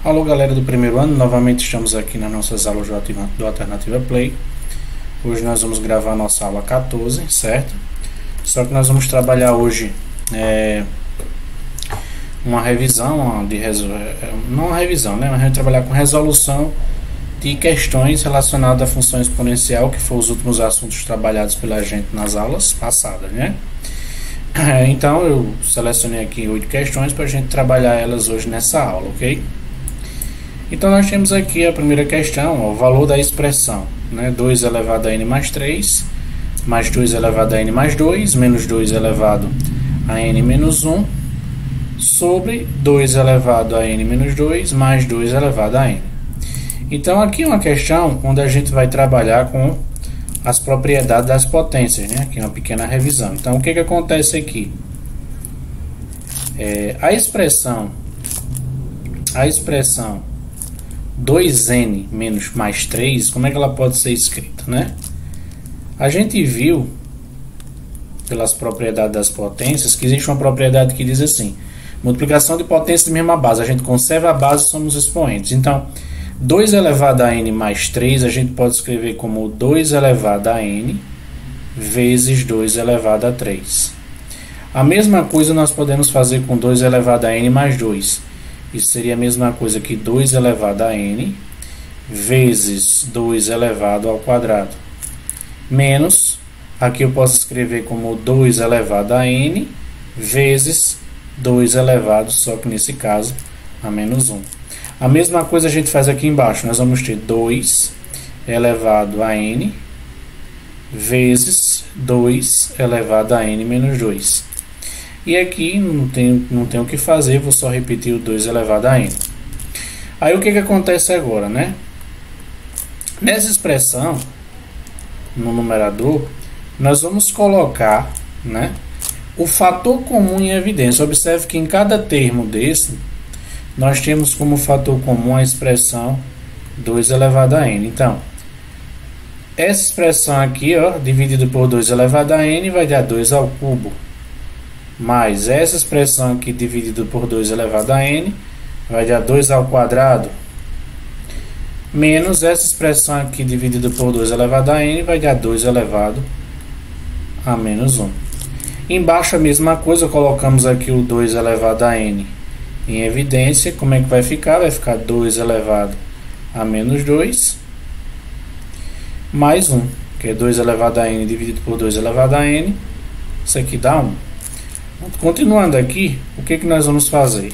Alô galera do primeiro ano, novamente estamos aqui nas nossas aulas do Alternativa Play. Hoje nós vamos gravar a nossa aula 14, certo? Só que nós vamos trabalhar hoje uma revisão, não uma revisão, né? Mas a gente vai trabalhar com resolução de questões relacionadas à função exponencial, que foram os últimos assuntos trabalhados pela gente nas aulas passadas, né? Então eu selecionei aqui 8 questões para a gente trabalhar elas hoje nessa aula, ok? Então nós temos aqui a primeira questão, o valor da expressão, né? 2 elevado a n mais 3, mais 2 elevado a n mais 2, menos 2 elevado a n menos 1, sobre 2 elevado a n menos 2, mais 2 elevado a n. Então aqui é uma questão onde a gente vai trabalhar com as propriedades das potências, né? Aqui é uma pequena revisão. Então o que acontece aqui? A expressão 2n menos mais 3, como é que ela pode ser escrita, né? A gente viu, pelas propriedades das potências, que existe uma propriedade que diz assim: multiplicação de potências de mesma base. A gente conserva a base, somos expoentes. Então, 2 elevado a n mais 3, a gente pode escrever como 2 elevado a n vezes 2 elevado a 3. A mesma coisa nós podemos fazer com 2 elevado a n mais 2. Isso seria a mesma coisa que 2 elevado a n vezes 2 elevado ao quadrado. Menos, aqui eu posso escrever como 2 elevado a n vezes 2 elevado, só que nesse caso, a menos 1. A mesma coisa a gente faz aqui embaixo. Nós vamos ter 2 elevado a n vezes 2 elevado a n menos 2. E aqui não tenho o que fazer, vou só repetir o 2 elevado a n. Aí o que acontece agora, né? Nessa expressão, no numerador, nós vamos colocar, né, o fator comum em evidência. Observe que em cada termo desse, nós temos como fator comum a expressão 2 elevado a n. Então, essa expressão aqui, ó, dividido por 2 elevado a n, vai dar 2 ao cubo. Mais essa expressão aqui dividido por 2 elevado a n vai dar 2 ao quadrado, menos essa expressão aqui dividido por 2 elevado a n vai dar 2 elevado a menos 1. Embaixo a mesma coisa, colocamos aqui o 2 elevado a n em evidência. Como é que vai ficar? Vai ficar 2 elevado a menos 2 mais 1, que é 2 elevado a n dividido por 2 elevado a n. Isso aqui dá 1. Continuando aqui, o que nós vamos fazer?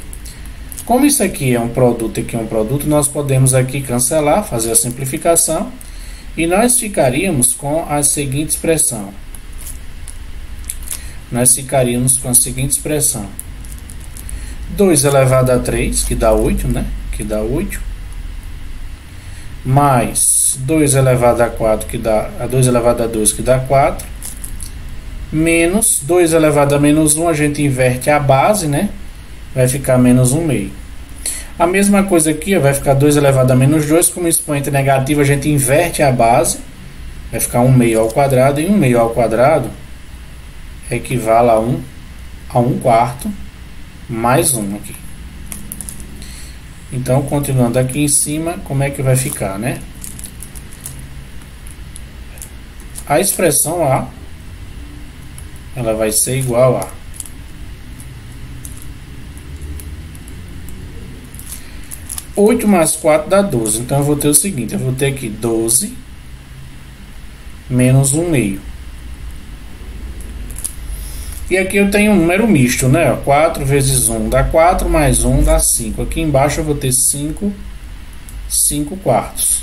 Como isso aqui é um produto e aqui é um produto, nós podemos aqui cancelar, fazer a simplificação, e nós ficaríamos com a seguinte expressão. Nós ficaríamos com a seguinte expressão: 2 elevado a 3, que dá 8, né? Que dá 8, mais 2 elevado a 4, que dá 2 elevado a 2, que dá 4, menos 2 elevado a menos 1, a gente inverte a base, né? Vai ficar menos 1 meio. A mesma coisa aqui, ó, vai ficar 2 elevado a menos 2, como expoente negativo, a gente inverte a base, vai ficar 1 meio ao quadrado, e 1 meio ao quadrado equivale a 1 quarto mais 1 aqui. Então, continuando aqui em cima, como é que vai ficar, né? A expressão A, ela vai ser igual a 8 mais 4 dá 12. Então eu vou ter o seguinte, eu vou ter aqui 12 menos 1 meio. E aqui eu tenho um número misto, né? 4 vezes 1 dá 4, mais 1 dá 5. Aqui embaixo eu vou ter 5 quartos.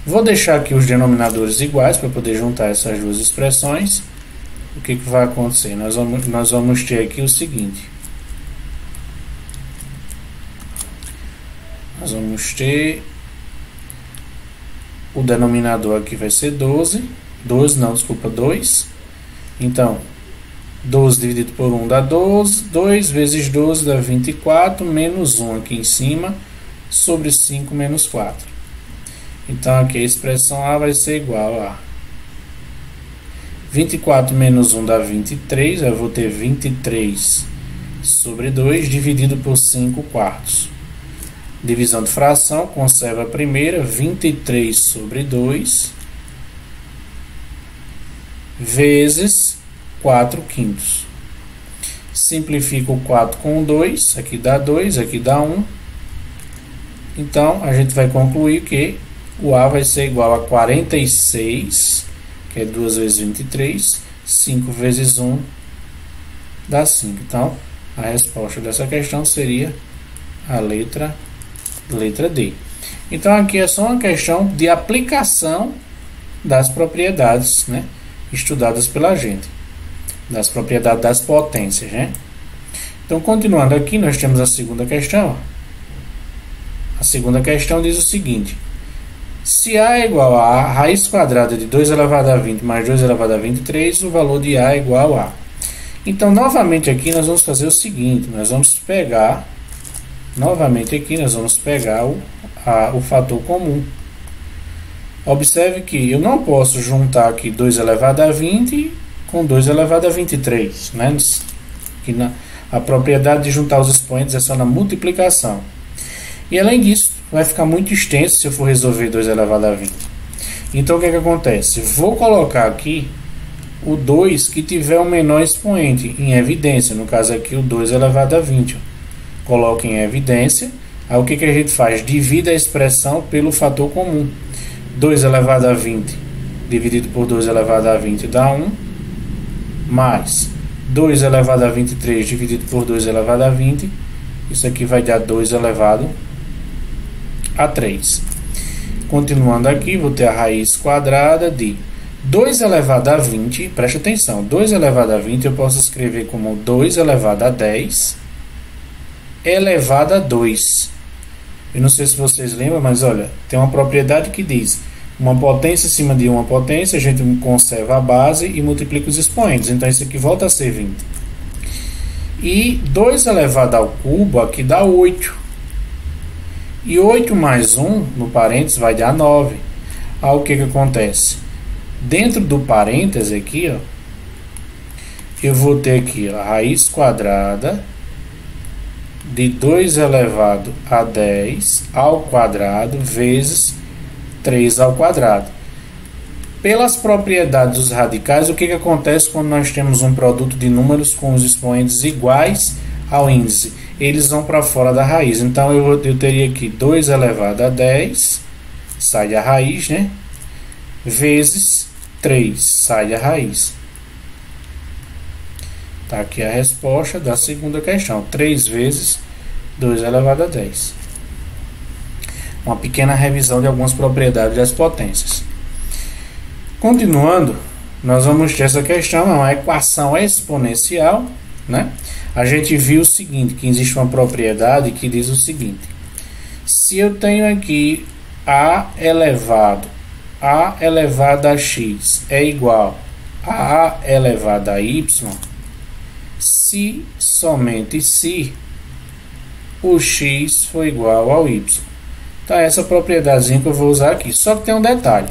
Vou deixar aqui os denominadores iguais para poder juntar essas duas expressões. O que vai acontecer? Nós vamos ter aqui o seguinte. Nós vamos ter o denominador aqui vai ser 2. Então, 12 dividido por 1 dá 12. 2 vezes 12 dá 24, menos 1 aqui em cima, sobre 5 menos 4. Então, aqui a expressão A vai ser igual a 24 menos 1 dá 23, eu vou ter 23 sobre 2 dividido por 5 quartos. Divisão de fração, conserva a primeira, 23 sobre 2, vezes 4 quintos. Simplifica o 4 com o 2, aqui dá 2, aqui dá 1. Então, a gente vai concluir que o A vai ser igual a 46, que é 2 vezes 23, 5 vezes 1 dá 5. Então, a resposta dessa questão seria a letra D. Então, aqui é só uma questão de aplicação das propriedades, né, estudadas pela gente, das propriedades das potências, né? Então, continuando aqui, nós temos a segunda questão. A segunda questão diz o seguinte: se A é igual a raiz quadrada de 2 elevado a 20 mais 2 elevado a 23, o valor de A é igual a... Então, novamente aqui, nós vamos fazer o seguinte: nós vamos pegar, novamente aqui, nós vamos pegar o fator comum. Observe que eu não posso juntar aqui 2 elevado a 20 com 2 elevado a 23, né? Que a propriedade de juntar os expoentes é só na multiplicação. E além disso, vai ficar muito extenso se eu for resolver 2 elevado a 20. Então, o que acontece? Vou colocar aqui o 2 que tiver o menor expoente em evidência. No caso aqui, o 2 elevado a 20. Coloco em evidência. Aí o que a gente faz? Divide a expressão pelo fator comum. 2 elevado a 20 dividido por 2 elevado a 20 dá 1. Mais 2 elevado a 23 dividido por 2 elevado a 20. Isso aqui vai dar 2 elevado a 3. Continuando aqui, vou ter a raiz quadrada de 2 elevado a 20. Preste atenção, 2 elevado a 20 eu posso escrever como 2 elevado a 10 elevado a 2. Eu não sei se vocês lembram, mas olha, tem uma propriedade que diz: uma potência acima de uma potência, a gente conserva a base e multiplica os expoentes. Então, isso aqui volta a ser 20. E 2 elevado ao cubo aqui dá 8. E 8 mais 1, no parênteses, vai dar 9. Aí, o que acontece? Dentro do parênteses aqui, ó, eu vou ter aqui a raiz quadrada de 2 elevado a 10 ao quadrado vezes 3 ao quadrado. Pelas propriedades dos radicais, o que acontece quando nós temos um produto de números com os expoentes iguais ao índice? Eles vão para fora da raiz. Então, eu teria aqui 2 elevado a 10, sai a raiz, né? Vezes 3, sai a raiz. Tá aqui a resposta da segunda questão. 3 vezes 2 elevado a 10. Uma pequena revisão de algumas propriedades das potências. Continuando, nós vamos ter essa questão, é uma equação exponencial, né? A gente viu o seguinte, que existe uma propriedade que diz o seguinte: se eu tenho aqui a elevado a x é igual a elevado a y, se, somente se, o x for igual ao y. Então, é essa propriedadezinha que eu vou usar aqui. Só que tem um detalhe.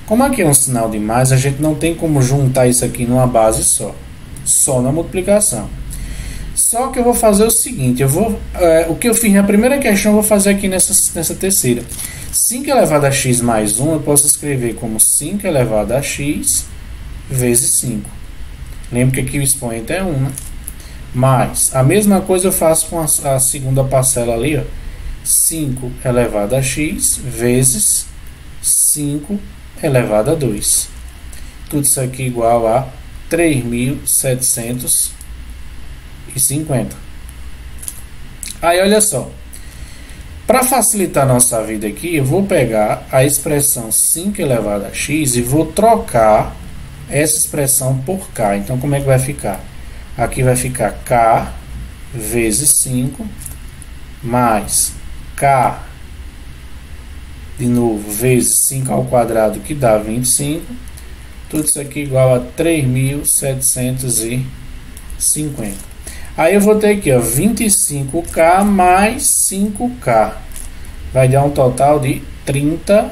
Como aqui é um sinal de mais, a gente não tem como juntar isso aqui numa base só na multiplicação. Só que eu vou fazer o seguinte, o que eu fiz na primeira questão, eu vou fazer aqui nessa terceira. 5 elevado a x mais 1, eu posso escrever como 5 elevado a x vezes 5. Lembra que aqui o expoente é 1, né? Mas, a mesma coisa eu faço com a segunda parcela ali, ó. 5 elevado a x vezes 5 elevado a 2. Tudo isso aqui igual a 3.750. Aí, olha só. Para facilitar a nossa vida aqui, eu vou pegar a expressão 5 elevado a x e vou trocar essa expressão por k. Então, como é que vai ficar? Aqui vai ficar k vezes 5 mais k de novo vezes 5 ao quadrado, que dá 25. Tudo isso aqui igual a 3.750. Aí eu vou ter aqui, ó, 25k mais 5k. Vai dar um total de 30.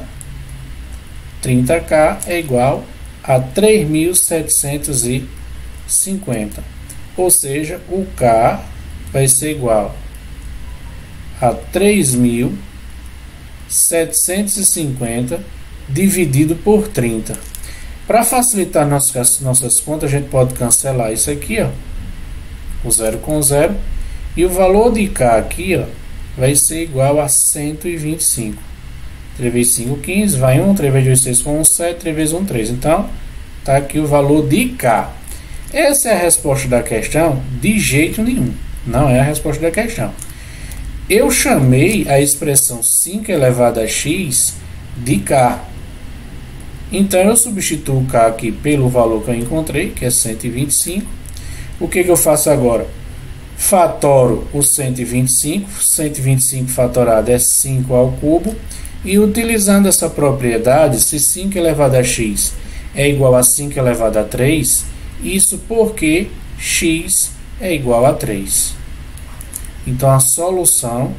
30k é igual a 3.750. Ou seja, o k vai ser igual a 3.750 dividido por 30. Para facilitar nossas contas, a gente pode cancelar isso aqui, ó, o 0 com 0, e o valor de K aqui, ó, vai ser igual a 125. 3 vezes 5, 15, vai 1, 3 vezes 2, 6, com 1, 7, 3 vezes 1, 3. Então, tá aqui o valor de K. Essa é a resposta da questão? De jeito nenhum. Não é a resposta da questão. Eu chamei a expressão 5 elevado a x de K. Então, eu substituo K aqui pelo valor que eu encontrei, que é 125. O que eu faço agora? Fatoro o 125. 125 fatorado é 5 ao cubo. E utilizando essa propriedade, se 5 elevado a x é igual a 5 elevado a 3, isso porque x é igual a 3. Então, a solução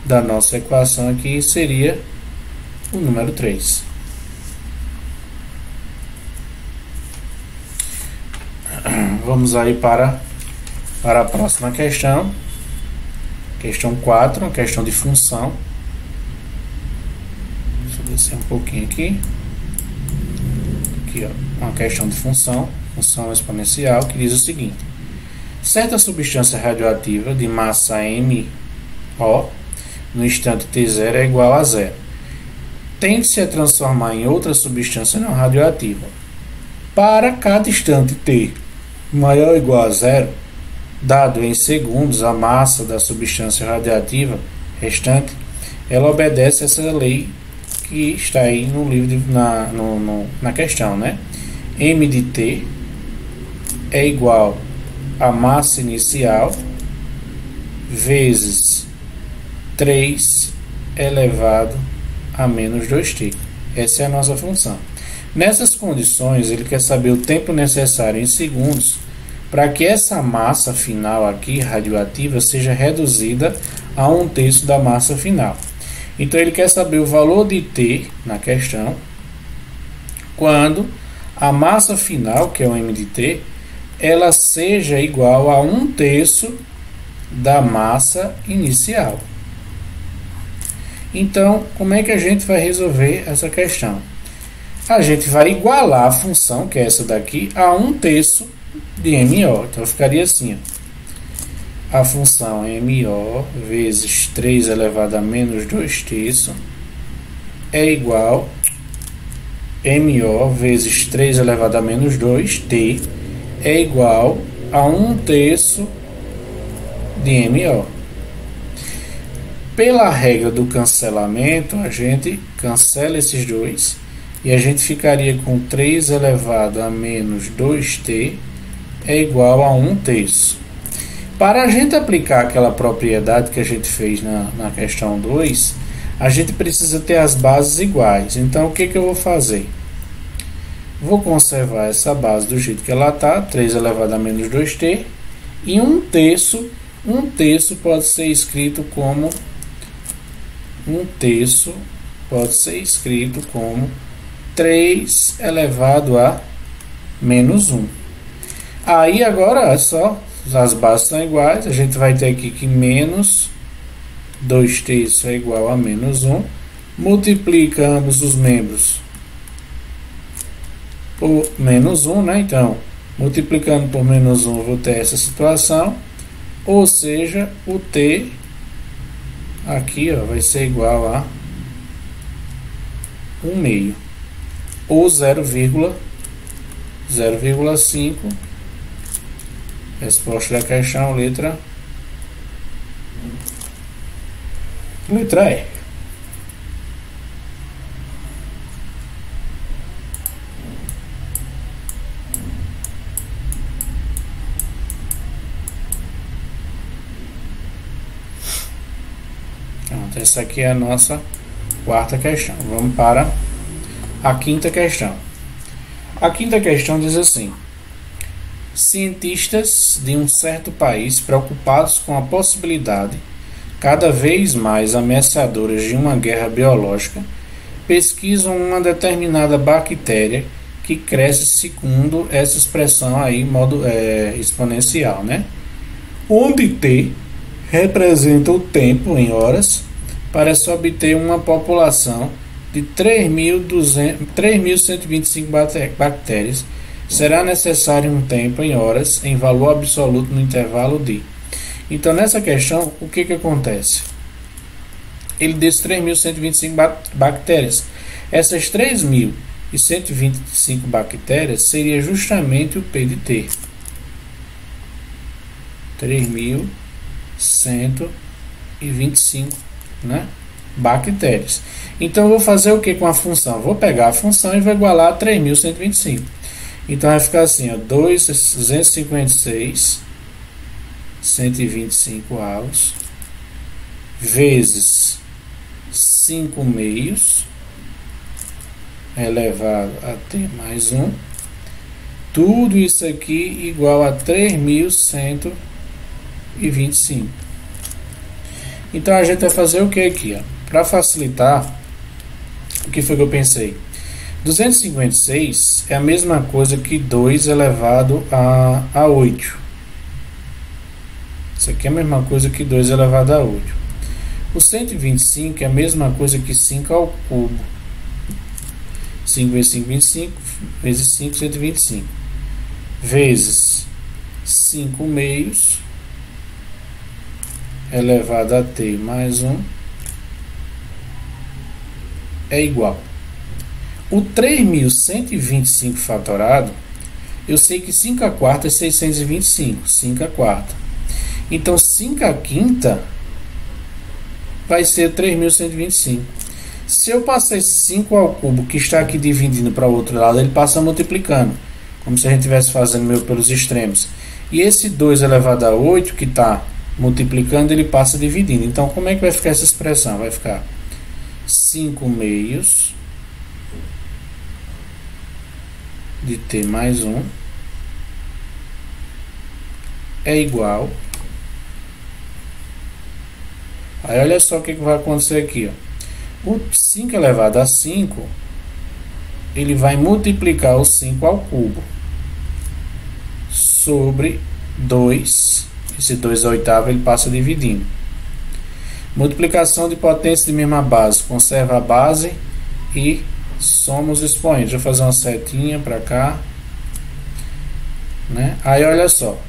da nossa equação aqui seria o número 3. Vamos aí para a próxima questão. Questão 4, uma questão de função. Deixa eu descer um pouquinho aqui. Aqui, ó, uma questão de função exponencial, que diz o seguinte: certa substância radioativa de massa MO no instante T0 é igual a 0. Tende-se a transformar em outra substância não radioativa. Para cada instante T maior ou igual a 0, dado em segundos a massa da substância radioativa restante, ela obedece a essa lei que está aí no livro na questão, né? M de T é igual a massa inicial vezes 3 elevado a menos 2t. Essa é a nossa função. Nessas condições, ele quer saber o tempo necessário em segundos para que essa massa final aqui, radioativa, seja reduzida a 1/3 da massa final. Então, ele quer saber o valor de T na questão quando a massa final, que é o M de T, ela seja igual a 1/3 da massa inicial. Então, como é que a gente vai resolver essa questão? A gente vai igualar a função, que é essa daqui, a 1/3 de MO. Então, ficaria assim, ó. A função MO vezes 3 elevado a menos 2/3 é igual MO vezes 3 elevado a menos 2t é igual a 1/3 de MO. Pela regra do cancelamento, a gente cancela esses dois e a gente ficaria com 3 elevado a menos 2t é igual a 1/3. Para a gente aplicar aquela propriedade que a gente fez na questão 2, a gente precisa ter as bases iguais. Então, o que eu vou fazer? Vou conservar essa base do jeito que ela está, 3 elevado a menos 2t, e 1/3 pode ser escrito como 3 elevado a menos 1. Aí agora é só, as bases são iguais, a gente vai ter aqui que menos 2t é igual a menos 1, multiplica ambos os membros por menos 1, né? Então, multiplicando por menos 1, eu vou ter essa situação, ou seja, o t aqui, ó, vai ser igual a 1/2, ou 0,5. Resposta da questão, letra E. Pronto, essa aqui é a nossa quarta questão. Vamos para a quinta questão. A quinta questão diz assim: cientistas de um certo país, preocupados com a possibilidade cada vez mais ameaçadoras de uma guerra biológica, pesquisam uma determinada bactéria que cresce segundo essa expressão aí, modo exponencial, né? Onde T representa o tempo em horas para se obter uma população de 3.125 bactérias. Será necessário um tempo em horas em valor absoluto no intervalo de. Então, nessa questão, o que acontece? Ele disse 3.125 bactérias. Essas 3.125 bactérias seria justamente o P de T. 3.125, né, bactérias. Então, eu vou fazer o que com a função? Vou pegar a função e vou igualar a 3.125. Então, vai ficar assim, ó, 256, 125 avos, vezes 5 meios, elevado a t mais 1. Tudo isso aqui igual a 3.125. Então, a gente vai fazer o que aqui? Para facilitar, o que foi que eu pensei? 256 é a mesma coisa que 2 elevado a 8. Isso aqui é a mesma coisa que 2 elevado a 8. O 125 é a mesma coisa que 5 ao cubo. 5 vezes 5, 25, vezes 5, 125. Vezes 5 meios, elevado a t mais 1, é igual. O 3.125 fatorado, eu sei que 5 a quarta é 625, 5 a quarta. Então, 5 a quinta vai ser 3.125. Se eu passar esse 5 ao cubo, que está aqui dividindo para o outro lado, ele passa multiplicando, como se a gente estivesse fazendo pelos extremos. E esse 2 elevado a 8, que está multiplicando, ele passa dividindo. Então, como é que vai ficar essa expressão? Vai ficar 5 meios de t mais 1 é igual. Aí olha só o que vai acontecer aqui, ó. O 5 elevado a 5, ele vai multiplicar o 5 ao cubo sobre 2. Esse 2 oitavo ele passa dividindo. Multiplicação de potência de mesma base. Conserva a base e soma os expoentes. Vou fazer uma setinha para cá, né? Aí olha só.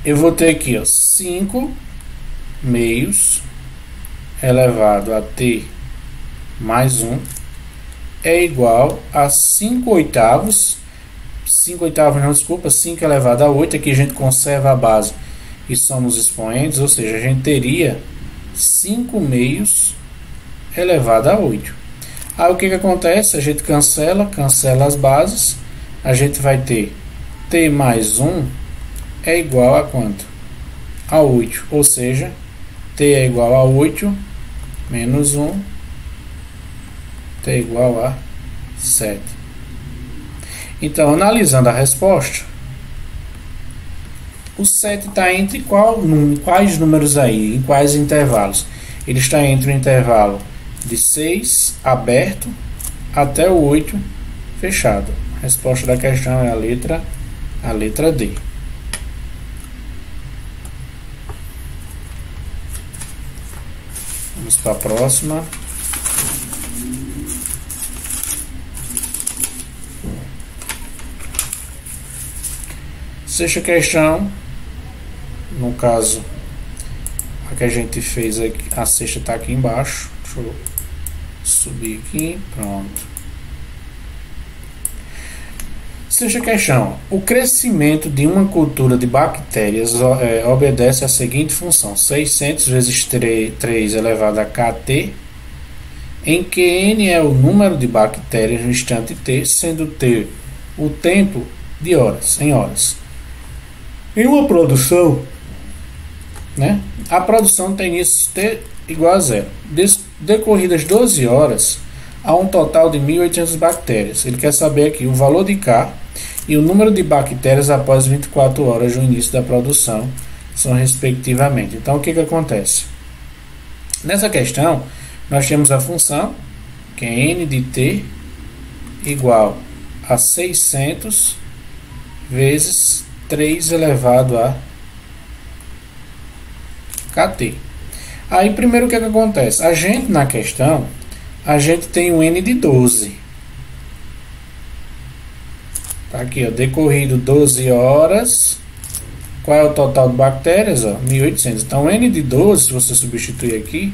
Eu vou ter aqui, ó, 5 meios elevado a t mais 1 é igual a 5 oitavos. 5 oitavos, não, desculpa, 5 elevado a 8. Aqui a gente conserva a base e soma os expoentes, ou seja, a gente teria 5 meios elevado a 8. Aí o que acontece? A gente cancela as bases, a gente vai ter t mais 1 é igual a quanto? A 8, ou seja, t é igual a 8 menos 1, t é igual a 7. Então, analisando a resposta, o 7 está entre quais números aí? Em quais intervalos? Ele está entre o intervalo de 6 aberto até o 8 fechado. A resposta da questão é a letra D. Vamos para a próxima. Sexta questão, no caso, a que a gente fez aqui, a sexta está aqui embaixo. Deixa eu subir aqui, pronto. Sexta questão, o crescimento de uma cultura de bactérias obedece à seguinte função: 600 vezes 3 elevado a kt, em que n é o número de bactérias no instante t, sendo t o tempo de horas, em horas. Em uma produção, né, a produção tem início t igual a 0. Decorridas 12 horas, há um total de 1.800 bactérias. Ele quer saber aqui o valor de K e o número de bactérias após 24 horas do início da produção, são respectivamente. Então, o que acontece? Nessa questão, nós temos a função, que é n de t igual a 600 vezes 3 elevado a KT. Aí primeiro o que acontece? A gente na questão, a gente tem um N de 12. Tá aqui, ó, decorrido 12 horas. Qual é o total de bactérias? Ó, 1800. Então N de 12, se você substituir aqui,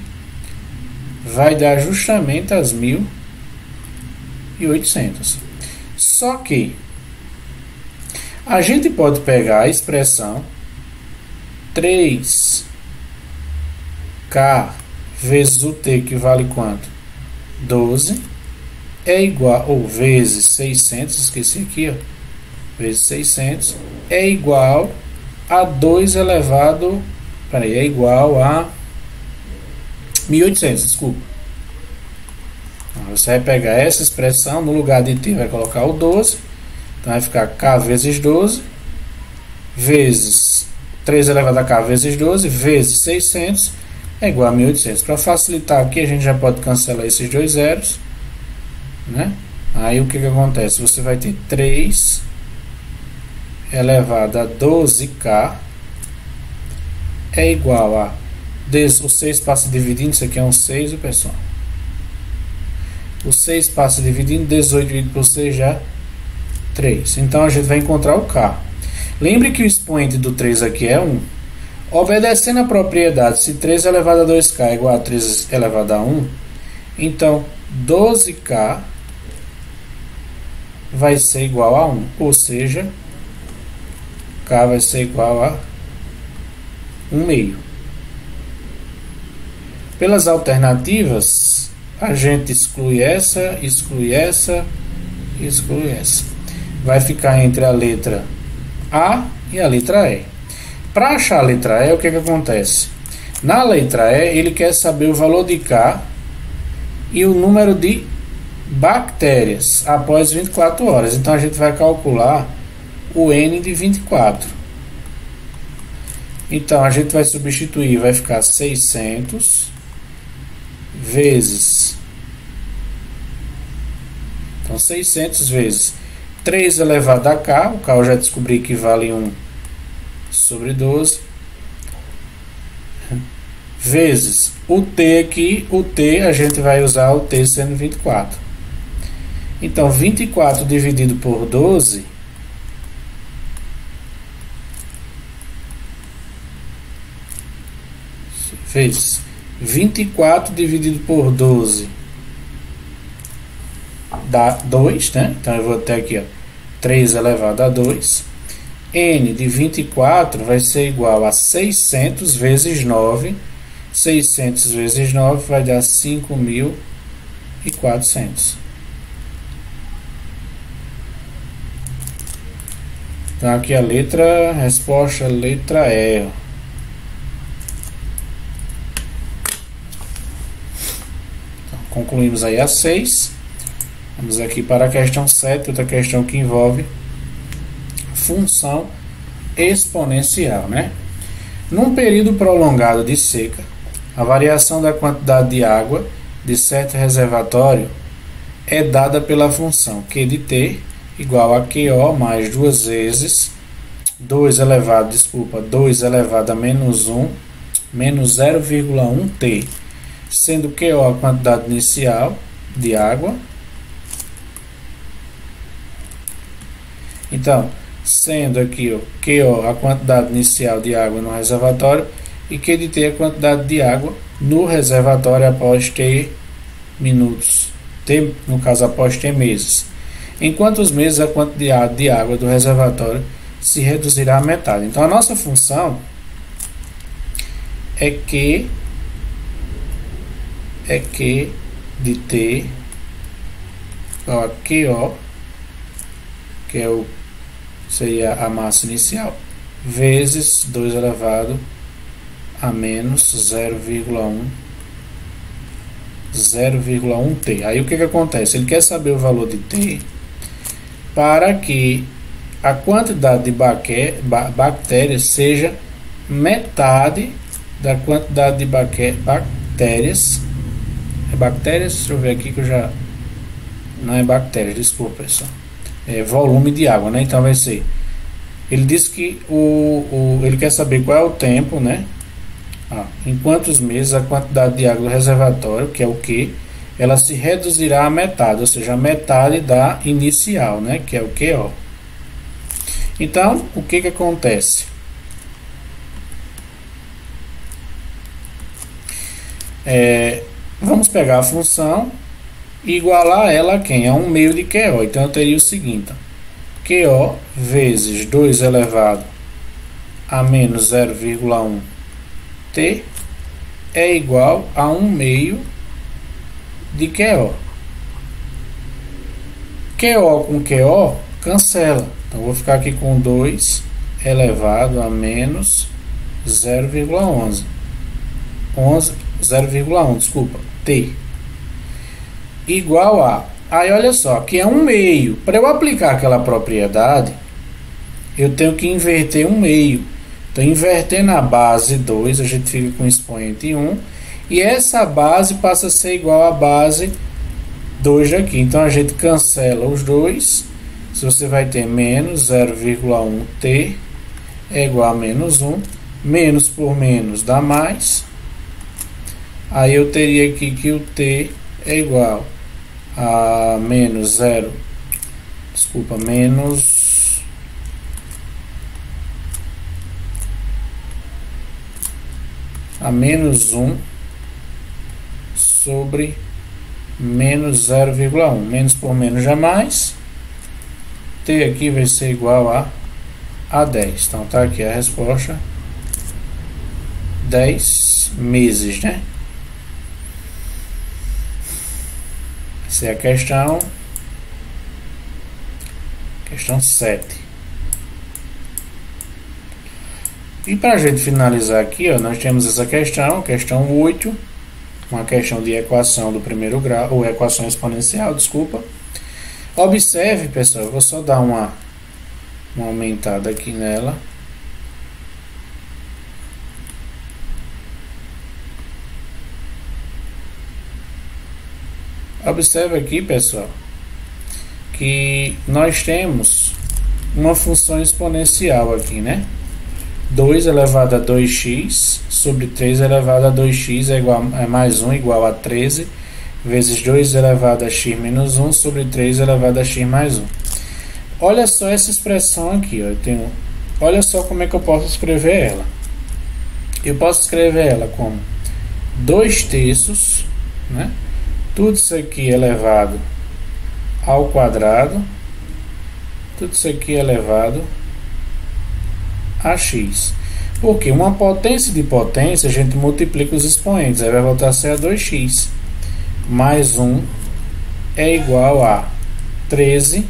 vai dar justamente as 1800. Só que a gente pode pegar a expressão 3K vezes o T, que vale quanto? 12, é igual, ou vezes 600, esqueci aqui, ó, vezes 600, é igual a 2 elevado, é igual a 1800, desculpa. Você vai pegar essa expressão, no lugar de T vai colocar o 12, então vai ficar K vezes 12, vezes 3 elevado a K vezes 12, vezes 600, é igual a 1800. Para facilitar aqui, a gente já pode cancelar esses dois zeros, né? Aí o que acontece? Você vai ter 3 elevado a 12K é igual a... O 6 passa dividindo, isso aqui é um 6, pessoal. O 6 passa dividindo, 18 dividido por 6 já 3. Então a gente vai encontrar o K. Lembre que o expoente do 3 aqui é 1. Obedecendo a propriedade, se 3 elevado a 2K é igual a 3 elevado a 1, então 12K vai ser igual a 1. Ou seja, K vai ser igual a 1 meio. Pelas alternativas, a gente exclui essa, exclui essa, exclui essa. Vai ficar entre a letra A e a letra E. Para achar a letra E, o que acontece? Na letra E, ele quer saber o valor de K e o número de bactérias após 24 horas. Então, a gente vai calcular o N de 24. Então, a gente vai substituir, vai ficar 600 vezes... Então, 600 vezes 3 elevado a K, o K eu já descobri que vale 1 sobre 12, vezes o T aqui, o T a gente vai usar o T sendo 24. Então, 24 dividido por 12 vezes 24 dividido por 12 dá 2, né? Então eu vou ter aqui, ó, 3 elevado a 2. N de 24 vai ser igual a 600 vezes 9. 600 vezes 9 vai dar 5.400. Então aqui a letra, resposta letra E. Então, concluímos aí a 6. Vamos aqui para a questão 7, outra questão que envolve função exponencial, né? Num período prolongado de seca, a variação da quantidade de água de certo reservatório é dada pela função Q de T igual a QO mais 2 vezes 2 elevado a menos 1 menos 0,1 T, sendo QO a quantidade inicial de água. Então, sendo aqui o QO a quantidade inicial de água no reservatório e Q de T a quantidade de água no reservatório após T minutos, T, no caso após T meses. Em quantos meses a quantidade de água do reservatório se reduzirá à metade? Então a nossa função é Q de T igual a QO, que é seria a massa inicial, vezes 2 elevado a menos 0,1 T. Aí o que acontece? Ele quer saber o valor de T para que a quantidade de bactérias seja metade da quantidade de bactérias. É bactérias? Deixa eu ver aqui que eu já... Não é bactérias, desculpa, pessoal. É volume de água, né? Então vai ser... Ele disse que ele quer saber qual é o tempo, né? Ó, em quantos meses a quantidade de água do reservatório, que é o Q, ela se reduzirá à metade, ou seja, a metade da inicial, né, que é o QO. Então, o que que acontece? Vamos pegar a função e igualar ela a quem? A 1 meio de QO. Então, eu teria o seguinte: QO vezes 2 elevado a menos 0,1 T é igual a 1 meio de QO. QO com QO cancela. Então, vou ficar aqui com 2 elevado a menos 0,11. 0,1, desculpa, T. Igual a... Aí, olha só, aqui é 1 meio. Para eu aplicar aquela propriedade, eu tenho que inverter 1 meio. Então, invertendo a base 2, a gente fica com expoente 1. E essa base passa a ser igual à base 2 daqui. Então, a gente cancela os dois. Se você vai ter menos 0,1t é igual a menos 1. Menos por menos dá mais. Aí eu teria aqui que o t é igual a menos 0. Desculpa, menos... a menos 1 sobre menos 0,1. Menos por menos já mais. T aqui vai ser igual a 10. Então tá aqui a resposta. 10 meses, né? Essa é a questão 7. E para a gente finalizar aqui, ó, nós temos essa questão 8, uma questão de equação do primeiro grau, ou equação exponencial, desculpa. Observe, pessoal, eu vou só dar uma aumentada aqui nela. Observe aqui, pessoal, que nós temos uma função exponencial aqui, né? 2 elevado a 2x sobre 3 elevado a 2x é mais 1 igual a 13 vezes 2 elevado a x menos 1 sobre 3 elevado a x mais 1. Olha só essa expressão aqui, ó. Olha só como é que eu posso escrever ela. Eu posso escrever ela como 2 terços, né? Tudo isso aqui elevado ao quadrado. Tudo isso aqui elevado a x. Porque uma potência de potência, a gente multiplica os expoentes. Aí vai voltar a ser a 2x. Mais 1 é igual a 13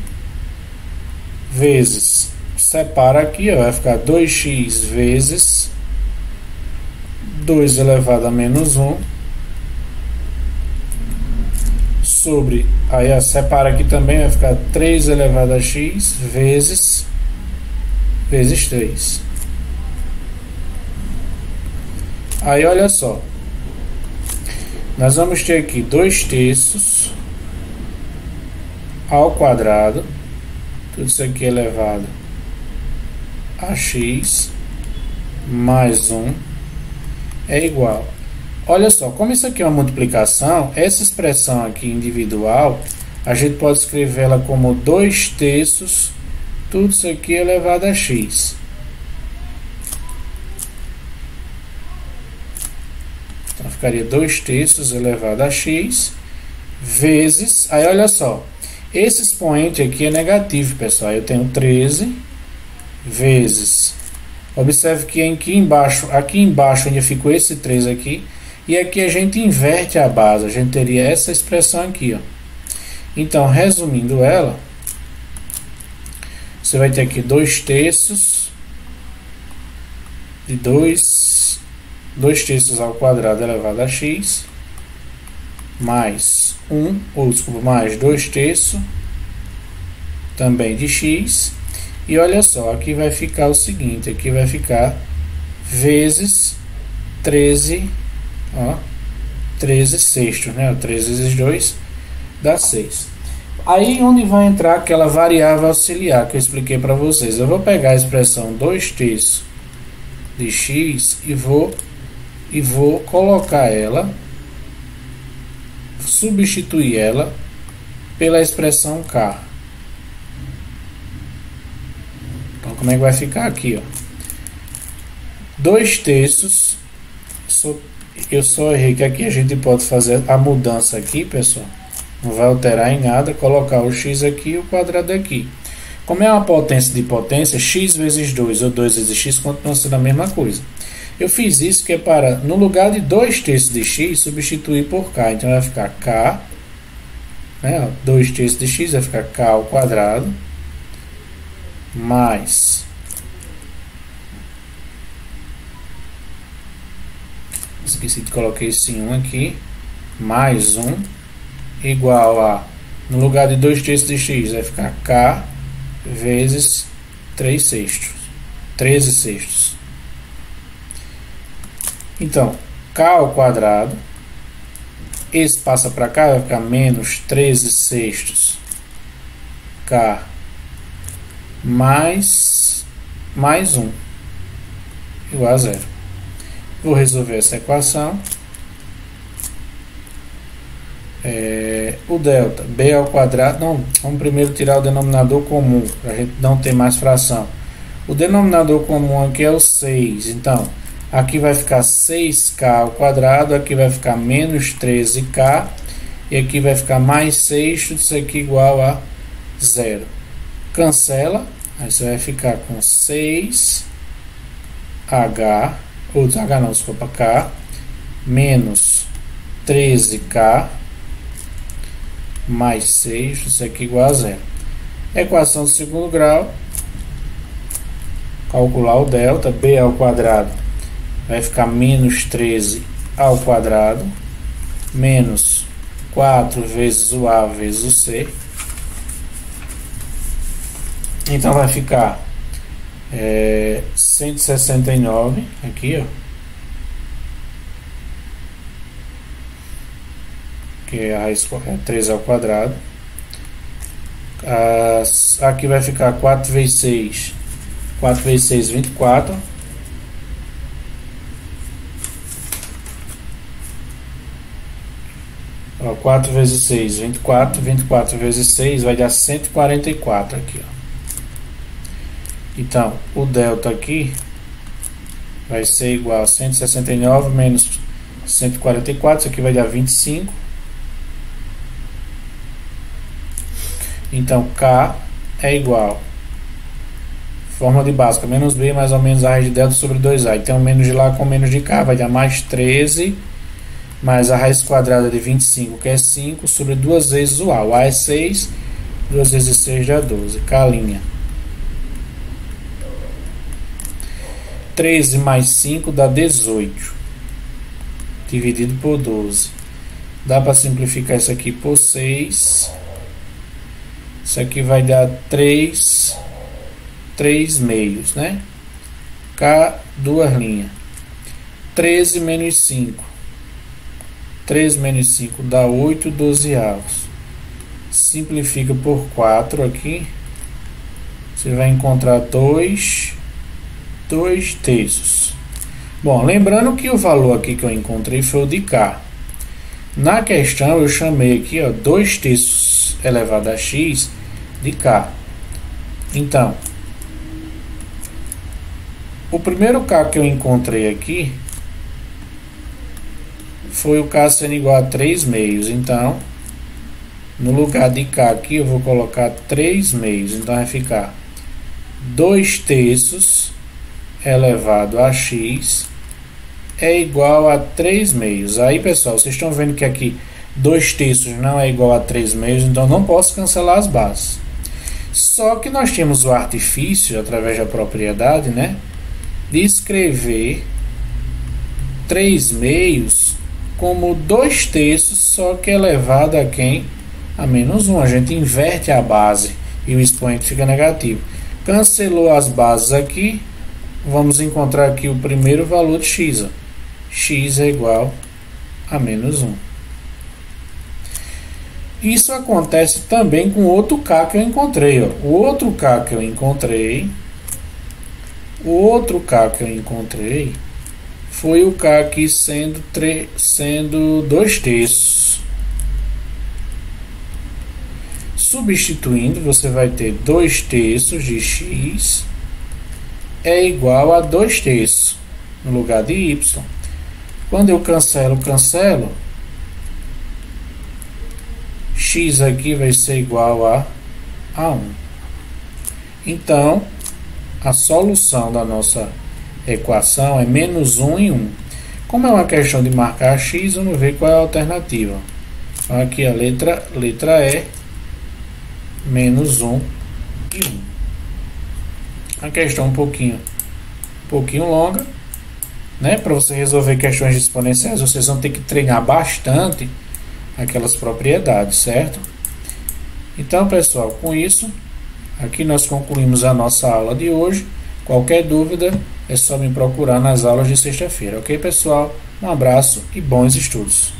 vezes... Separa aqui, ó, vai ficar 2x vezes 2 elevado a menos 1. Sobre, aí separa aqui também, vai ficar 3 elevado a x vezes 3. Aí olha só, nós vamos ter aqui 2 terços ao quadrado, tudo isso aqui elevado a x mais 1 é igual. Olha só, como isso aqui é uma multiplicação, essa expressão aqui individual, a gente pode escrever ela como 2 terços, tudo isso aqui elevado a x. Então, ficaria 2 terços elevado a x, vezes, aí olha só, esse expoente aqui é negativo, pessoal, eu tenho 13, vezes, observe que aqui embaixo ainda ficou esse 3 aqui, e aqui a gente inverte a base, a gente teria essa expressão aqui, ó. Então, resumindo ela, você vai ter aqui 2 terços de 2 terços ao quadrado elevado a x, mais 1, ou desculpa, mais 2 terços, também de x, e olha só, aqui vai ficar o seguinte, aqui vai ficar vezes 13, ó, 13 sextos, né? 13 vezes 2 dá 6. Aí onde vai entrar aquela variável auxiliar que eu expliquei para vocês. Eu vou pegar a expressão 2 terços de x e vou e vou colocar ela, substituir ela pela expressão K. Então, como é que vai ficar aqui, ó? 2/3, eu só errei que aqui a gente pode fazer a mudança aqui, pessoal. Não vai alterar em nada, colocar o x aqui e o quadrado aqui. Como é uma potência de potência, x vezes 2 ou 2 vezes x continua sendo a mesma coisa. Eu fiz isso que é para, no lugar de 2/3 de x, substituir por k. Então vai ficar k, né, 2/3 de x vai ficar k ao quadrado, mais esqueci de colocar esse 1 aqui, mais 1, igual a, no lugar de 2/3 de x, vai ficar k vezes 3/6, 13/6. Então, k ao quadrado, esse passa para cá, vai ficar menos 13/6 k mais 1, igual a 0. Vou resolver essa equação. O delta, b ao quadrado, não, vamos primeiro tirar o denominador comum, para a gente não ter mais fração. O denominador comum aqui é o 6, então, aqui vai ficar 6k ao quadrado, aqui vai ficar menos 13k, e aqui vai ficar mais 6, isso aqui igual a 0. Cancela, aí você vai ficar com 6h, ou H não, desculpa, K, menos 13k, mais 6, isso aqui igual a 0. Equação do segundo grau, calcular o delta, b ao quadrado, vai ficar menos 13 ao quadrado, menos 4 vezes o a vezes o c. Então vai ficar 169 aqui, ó, que é a raiz 13 ao quadrado. Aqui vai ficar 4 vezes 6, 4 vezes 6, 24. Ó, 4 vezes 6, 24. 24 vezes 6 vai dar 144 aqui, ó. Então, o delta aqui vai ser igual a 169 menos 144, isso aqui vai dar 25. Então, K é igual, fórmula de básica, menos B mais ou menos a raiz de delta sobre 2A. Então, menos de lá com menos de K vai dar mais 13, mais a raiz quadrada de 25, que é 5, sobre 2 vezes o A. O A é 6, 2 vezes 6 dá 12, K'. 13 mais 5 dá 18, dividido por 12. Dá para simplificar isso aqui por 6. Isso aqui vai dar 3 meios, né? K, 2 linhas. 13 menos 5. 3 menos 5 dá 8 dozeavos. Simplifica por 4 aqui. Você vai encontrar 2 terços. Bom, lembrando que o valor aqui que eu encontrei foi o de K. Na questão eu chamei aqui, ó, 2 terços elevado a x de K. Então, o primeiro K que eu encontrei aqui foi o K sendo igual a 3 meios. Então, no lugar de K aqui eu vou colocar 3 meios. Então vai ficar 2 terços elevado a x é igual a 3 meios. Aí, pessoal, vocês estão vendo que aqui 2 terços não é igual a 3 meios, então não posso cancelar as bases. Só que nós temos o artifício, através da propriedade, né, de escrever 3 meios como 2 terços, só que elevado a quem? A menos 1. A gente inverte a base e o expoente fica negativo. Cancelou as bases aqui, vamos encontrar aqui o primeiro valor de x. Ó. X é igual a menos 1. Isso acontece também com outro K que eu encontrei. Ó. O outro K que eu encontrei foi o K aqui sendo 2/3. Substituindo, você vai ter 2/3 de x é igual a 2/3 no lugar de y. Quando eu cancelo, x aqui vai ser igual a 1. Então, a solução da nossa equação é -1 e 1. Como é uma questão de marcar x, vamos ver qual é a alternativa. Aqui a letra E, -1 e 1. A questão um pouquinho longa, né? Para você resolver questões de exponenciais, vocês vão ter que treinar bastante aquelas propriedades, certo? Então, pessoal, com isso, aqui nós concluímos a nossa aula de hoje. Qualquer dúvida, é só me procurar nas aulas de sexta-feira, ok, pessoal? Um abraço e bons estudos!